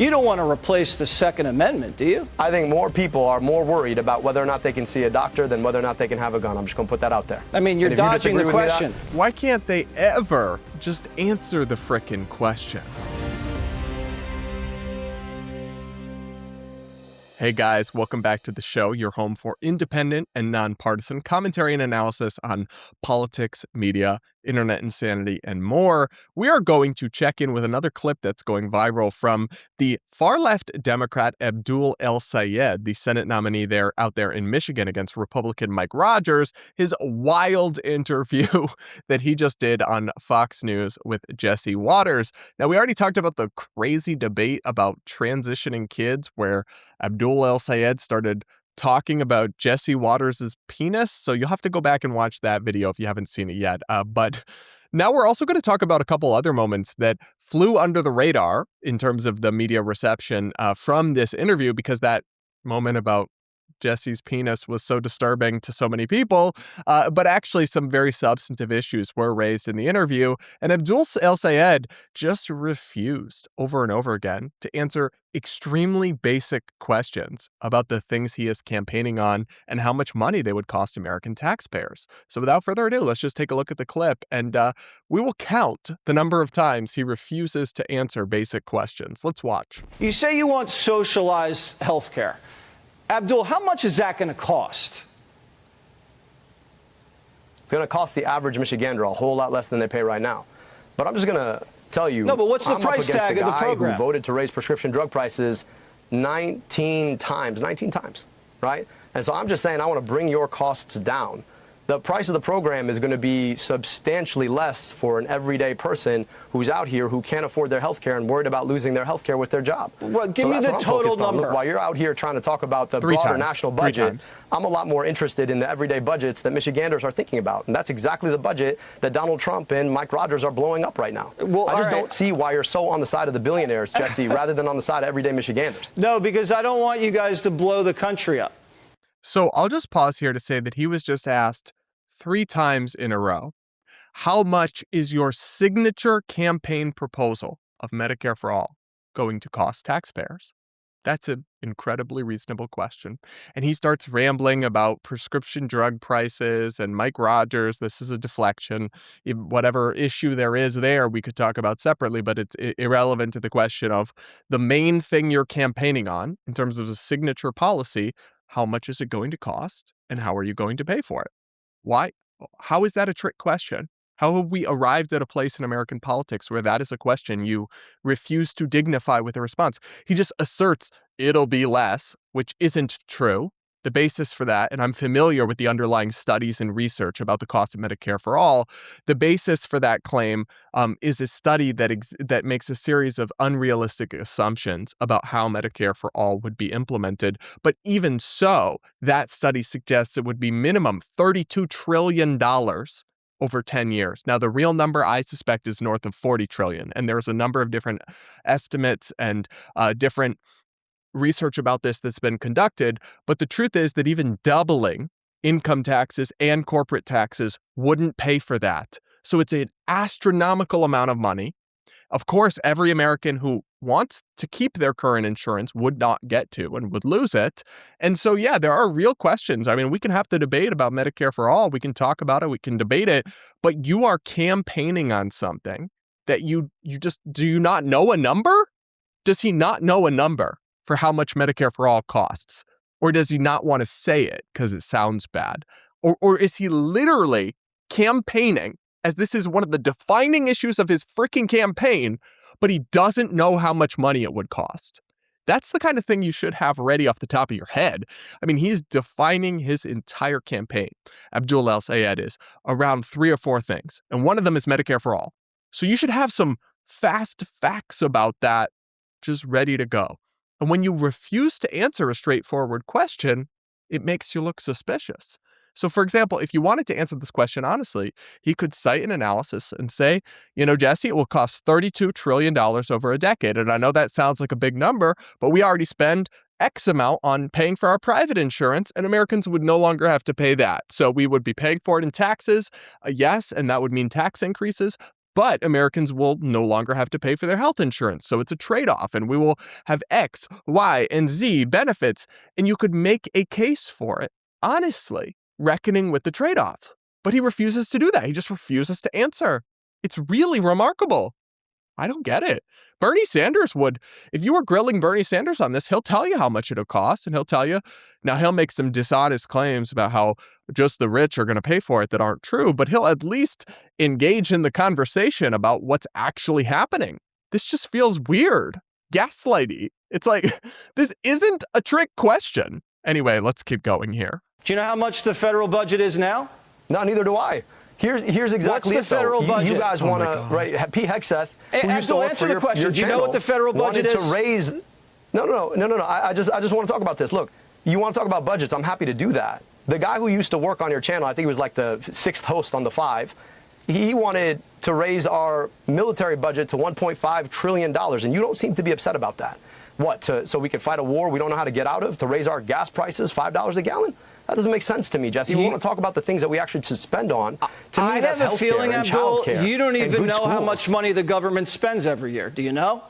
You don't want to replace the Second Amendment, do you? I think more people are more worried about whether or not they can see a doctor than whether or not they can have a gun. I'm just going to put that out there. I mean, you're dodging the question. Why can't they ever just answer the frickin' question? Hey guys, welcome back to the show, your home for independent and nonpartisan commentary and analysis on politics, media, internet insanity, and more. We are going to check in with another clip that's going viral from the far-left Democrat Abdul El-Sayed, the Senate nominee out there in Michigan against Republican Mike Rogers, his wild interview that he just did on Fox News with Jesse Waters. Now, we already talked about the crazy debate about transitioning kids where Abdul El-Sayed started talking about Jesse Waters' penis, so you'll have to go back and watch that video if you haven't seen it yet. But now we're also going to talk about a couple other moments that flew under the radar in terms of the media reception from this interview, because that moment about Jesse's penis was so disturbing to so many people, but actually some very substantive issues were raised in the interview, and Abdul El-Sayed just refused over and over again to answer extremely basic questions about the things he is campaigning on and how much money they would cost American taxpayers. So without further ado, let's just take a look at the clip, and we will count the number of times he refuses to answer basic questions. Let's watch. You say you want socialized health care. Abdul, how much is that going to cost? It's going to cost the average Michigander a whole lot less than they pay right now. But I'm just going to tell you, no, but what's the I'm price up against tag a of the guy program? who voted to raise prescription drug prices 19 times, right? And so I'm just saying I want to bring your costs down. The price of the program is going to be substantially less for an everyday person who's out here who can't afford their health care and worried about losing their health care with their job. Well, give me the total number. Look, while you're out here trying to talk about the broader national budget, I'm a lot more interested in the everyday budgets that Michiganders are thinking about. And that's exactly the budget that Donald Trump and Mike Rogers are blowing up right now. Well, I just don't see why you're so on the side of the billionaires, Jesse, rather than on the side of everyday Michiganders. No, because I don't want you guys to blow the country up. So I'll just pause here to say that he was just asked 3 times in a row, how much is your signature campaign proposal of Medicare for All going to cost taxpayers? That's an incredibly reasonable question. And he starts rambling about prescription drug prices and Mike Rogers. This is a deflection. Whatever issue there is there, we could talk about separately, but it's irrelevant to the question of the main thing you're campaigning on in terms of the signature policy. How much is it going to cost and how are you going to pay for it? Why? How is that a trick question? How have we arrived at a place in American politics where that is a question you refuse to dignify with a response? He just asserts it'll be less, which isn't true. The basis for that, and I'm familiar with the underlying studies and research about the cost of Medicare for All, the basis for that claim is a study that makes a series of unrealistic assumptions about how Medicare for All would be implemented. But even so, that study suggests it would be minimum $32 trillion over 10 years. Now, the real number I suspect is north of 40 trillion. And there's a number of different estimates and different research about this that's been conducted, but the truth is that even doubling income taxes and corporate taxes wouldn't pay for that. So it's an astronomical amount of money. Of course, every American who wants to keep their current insurance would not get to and would lose it. And so, yeah, there are real questions. I mean, we can have the debate about Medicare for All. We can talk about it. We can debate it. But you are campaigning on something that you just, do you not know a number? Does he not know a number for how much Medicare for All costs? Or does he not want to say it because it sounds bad? Or is he literally campaigning as this is one of the defining issues of his freaking campaign, but he doesn't know how much money it would cost? That's the kind of thing you should have ready off the top of your head. I mean, he's defining his entire campaign, Abdul El-Sayed is, around 3 or 4 things. And one of them is Medicare for All. So you should have some fast facts about that just ready to go. And when you refuse to answer a straightforward question, it makes you look suspicious. So, for example, if you wanted to answer this question honestly, he could cite an analysis and say, you know, Jesse, it will cost $32 trillion over a decade. And I know that sounds like a big number, but we already spend X amount on paying for our private insurance, and Americans would no longer have to pay that. So we would be paying for it in taxes, yes, and that would mean tax increases. But Americans will no longer have to pay for their health insurance. So it's a trade-off, and we will have X, Y, and Z benefits. And you could make a case for it, honestly, reckoning with the trade-offs. But he refuses to do that. He just refuses to answer. It's really remarkable. I don't get it. Bernie Sanders would, if you were grilling Bernie Sanders on this, he'll tell you how much it'll cost, and he'll tell you, now he'll make some dishonest claims about how just the rich are going to pay for it that aren't true, but he'll at least engage in the conversation about what's actually happening. This just feels weird. Gaslighty. It's like, this isn't a trick question. Anyway, let's keep going here. Do you know how much the federal budget is now? No, neither do I. Here's exactly What's the federal budget? You guys want to, right? Pete Hegseth, Hey, who used to Abdul, work answer for the your, question. your Do you know channel, what the federal budget wanted is? to raise. No. I just want to talk about this. Look, you want to talk about budgets? I'm happy to do that. The guy who used to work on your channel, I think he was like the 6th host on the 5. He wanted to raise our military budget to $1.5 trillion, and you don't seem to be upset about that. What? So we could fight a war we don't know how to get out of? To raise our gas prices $5 a gallon? That doesn't make sense to me, Jesse. We want to talk about the things that we actually should spend on. To me, I that's have a feeling, and Abdul, childcare you don't and even good know how schools. much money the government spends every year. Do you know?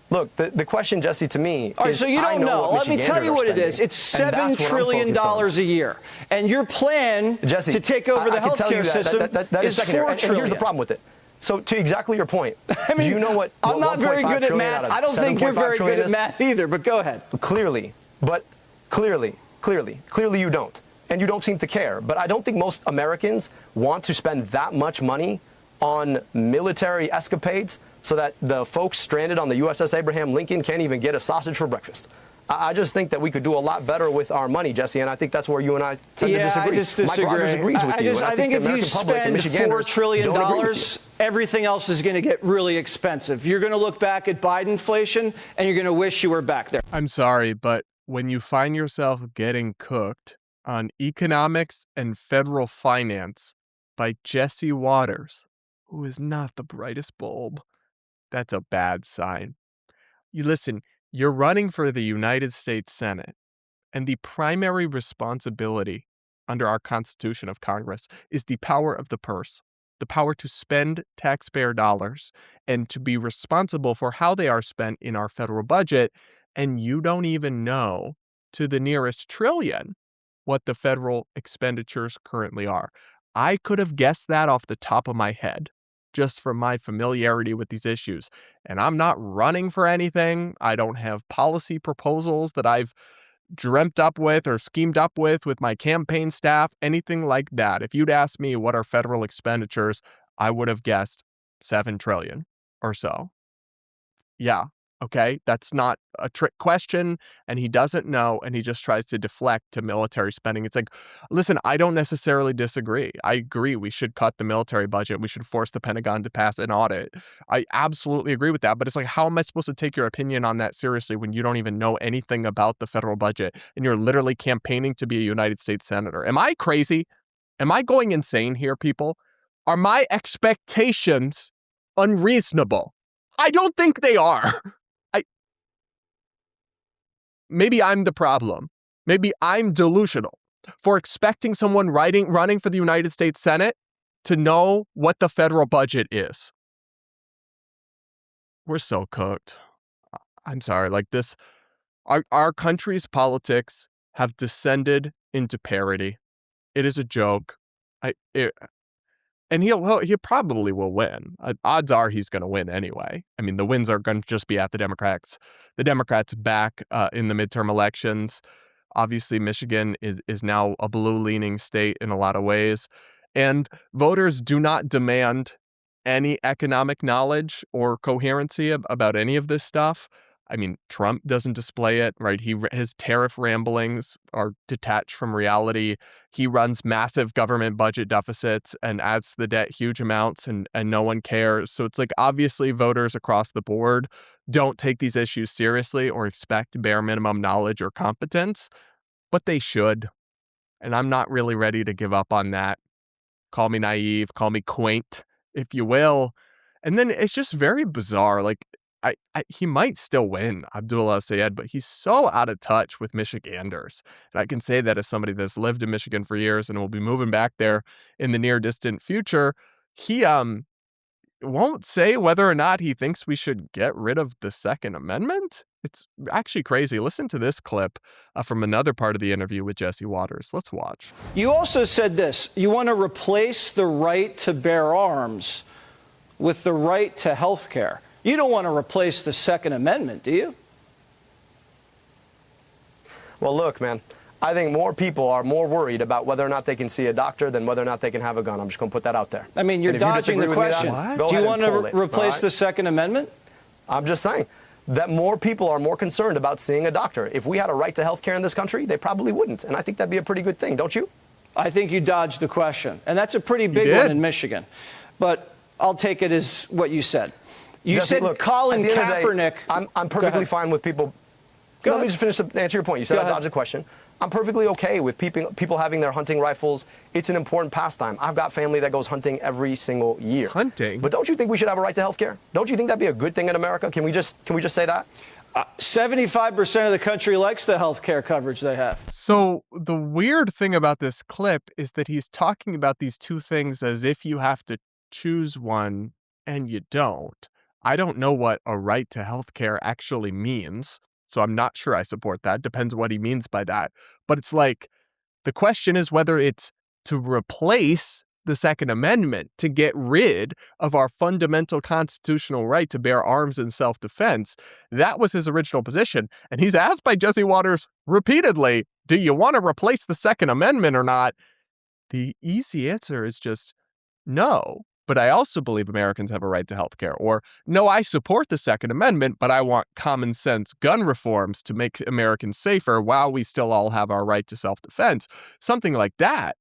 Look, the question, Jesse, to me All right, is, so you I don't know. what Let me tell Michiganders you are what it spending, is. It's and $7 that's what I'm trillion focused on. a year. And your plan Jesse, to take over the I can tell you healthcare system that is secondary. $4 And trillion. here's the problem with it. So to exactly your point, I mean, do you know what I'm not very 1.5 good at trillion out math. of I don't think you're 7.5 very good trillion at is? math either, but go ahead. Clearly you don't. And you don't seem to care. But I don't think most Americans want to spend that much money on military escapades so that the folks stranded on the USS Abraham Lincoln can't even get a sausage for breakfast. I just think that we could do a lot better with our money, Jesse, and I think that's where you and I tend to disagree. I just disagree. Mike Rogers agrees with you. And I think the if you American public and spend $4 Michiganders trillion, don't agree with you. everything else is going to get really expensive. You're going to look back at Bidenflation, and you're going to wish you were back there. I'm sorry, but when you find yourself getting cooked on economics and federal finance by Jesse Waters, who is not the brightest bulb, that's a bad sign. You listen, you're running for the United States Senate, and the primary responsibility under our Constitution of Congress is the power of the purse, the power to spend taxpayer dollars and to be responsible for how they are spent in our federal budget, and you don't even know to the nearest trillion what the federal expenditures currently are. I could have guessed that off the top of my head, just from my familiarity with these issues. And I'm not running for anything. I don't have policy proposals that I've dreamt up with or schemed up with my campaign staff, anything like that. If you'd asked me what are federal expenditures, I would have guessed 7 trillion or so. Yeah. Okay, that's not a trick question, and he doesn't know, and he just tries to deflect to military spending. It's like, listen, I don't necessarily disagree. I agree we should cut the military budget. We should force the Pentagon to pass an audit. I absolutely agree with that, but it's like, how am I supposed to take your opinion on that seriously when you don't even know anything about the federal budget, and you're literally campaigning to be a United States senator? Am I crazy? Am I going insane here, people? Are my expectations unreasonable? I don't think they are. Maybe I'm the problem. Maybe I'm delusional for expecting someone running for the United States Senate to know what the federal budget is. We're so cooked. I'm sorry, like this, our country's politics have descended into parody. It is a joke. And he probably will win. Odds are he's going to win anyway. I mean, the wins are going to just be at the Democrats. The Democrats back in the midterm elections. Obviously, Michigan is now a blue-leaning state in a lot of ways. And voters do not demand any economic knowledge or coherency about any of this stuff. I mean, Trump doesn't display it, right? His tariff ramblings are detached from reality. He runs massive government budget deficits and adds to the debt huge amounts, and no one cares. So it's like, obviously, voters across the board don't take these issues seriously or expect bare minimum knowledge or competence, but they should. And I'm not really ready to give up on that. Call me naive, call me quaint, if you will. And then it's just very bizarre. Like, he might still win, Abdul El-Sayed, but he's so out of touch with Michiganders. And I can say that as somebody that's lived in Michigan for years and will be moving back there in the near distant future. he won't say whether or not he thinks we should get rid of the Second Amendment. It's actually crazy. Listen to this clip from another part of the interview with Jesse Waters. Let's watch. You also said this. You want to replace the right to bear arms with the right to health care. You don't want to replace the Second Amendment, do you? Well, look, man, I think more people are more worried about whether or not they can see a doctor than whether or not they can have a gun. I'm just going to put that out there. I mean, you're dodging the question. Do you want to replace the Second Amendment? I'm just saying that more people are more concerned about seeing a doctor. If we had a right to health care in this country, they probably wouldn't. And I think that'd be a pretty good thing, don't you? I think you dodged the question. And that's a pretty big one in Michigan. But I'll take it as what you said. You Jesse, said look, Colin Kaepernick. I'm perfectly fine with people. Let me just finish to answer your point. You said I dodged the question. I'm perfectly okay with people having their hunting rifles. It's an important pastime. I've got family that goes hunting every single year. Hunting? But don't you think we should have a right to health care? Don't you think that'd be a good thing in America? Can we just say that? 75% of the country likes the health care coverage they have. So the weird thing about this clip is that he's talking about these two things as if you have to choose one and you don't. I don't know what a right to health care actually means, so I'm not sure I support that. Depends what he means by that. But it's like, the question is whether it's to replace the Second Amendment, to get rid of our fundamental constitutional right to bear arms in self-defense. That was his original position. And he's asked by Jesse Waters repeatedly, do you want to replace the Second Amendment or not? The easy answer is just no. But I also believe Americans have a right to health care. Or, no, I support the Second Amendment, but I want common sense gun reforms to make Americans safer while we still all have our right to self-defense. Something like that.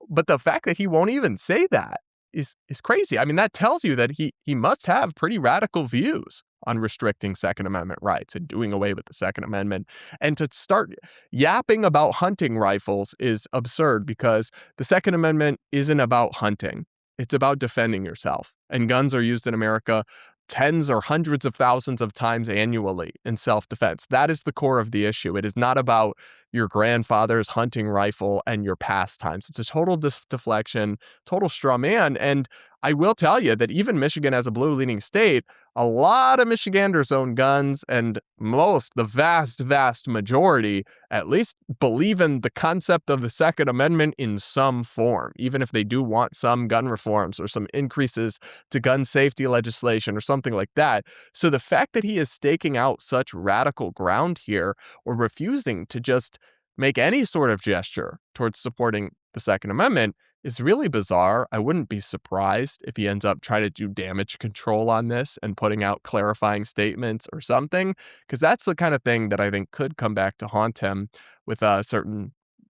But the fact that he won't even say that is crazy. I mean, that tells you that he must have pretty radical views on restricting Second Amendment rights and doing away with the Second Amendment. And to start yapping about hunting rifles is absurd because the Second Amendment isn't about hunting. It's about defending yourself. And guns are used in America tens or hundreds of thousands of times annually in self-defense. That is the core of the issue. It is not about your grandfather's hunting rifle and your pastimes. It's a total deflection, total straw man. And I will tell you that even Michigan, as a blue-leaning state, a lot of Michiganders own guns, and the vast majority, at least believe in the concept of the Second Amendment in some form, even if they do want some gun reforms or some increases to gun safety legislation or something like that. So the fact that he is staking out such radical ground here or refusing to just make any sort of gesture towards supporting the Second Amendment is really bizarre. I wouldn't be surprised if he ends up trying to do damage control on this and putting out clarifying statements or something, because that's the kind of thing that I think could come back to haunt him with a certain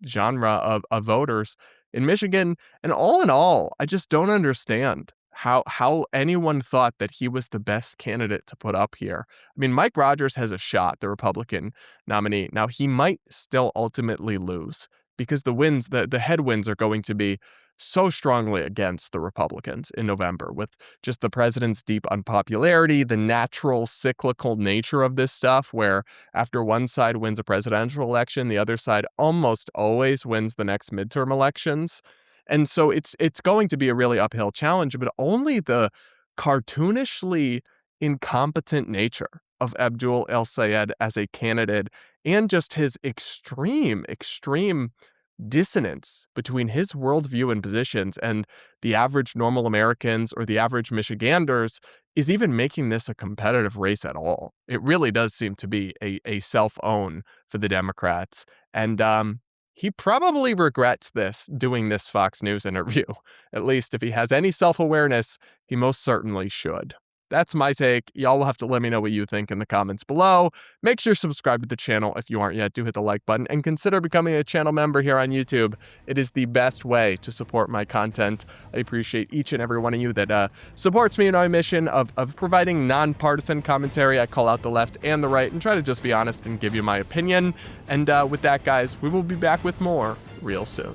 genre of voters in Michigan. And all in all, I just don't understand how anyone thought that he was the best candidate to put up here. I mean, Mike Rogers has a shot, the Republican nominee. Now, he might still ultimately lose because the headwinds are going to be so strongly against the Republicans in November, with just the president's deep unpopularity, the natural cyclical nature of this stuff, where after one side wins a presidential election, the other side almost always wins the next midterm elections. And so it's going to be a really uphill challenge, but only the cartoonishly incompetent nature of Abdul El-Sayed as a candidate and just his extreme dissonance between his worldview and positions and the average normal Americans or the average Michiganders is even making this a competitive race at all. It really does seem to be a self-own for the Democrats. And he probably regrets doing this Fox News interview. At least if he has any self-awareness, he most certainly should. That's my take. Y'all will have to let me know what you think in the comments below. Make sure to subscribe to the channel if you aren't yet. Do hit the like button and consider becoming a channel member here on YouTube. It is the best way to support my content. I appreciate each and every one of you that supports me in my mission of providing nonpartisan commentary. I call out the left and the right and try to just be honest and give you my opinion. And with that, guys, we will be back with more real soon.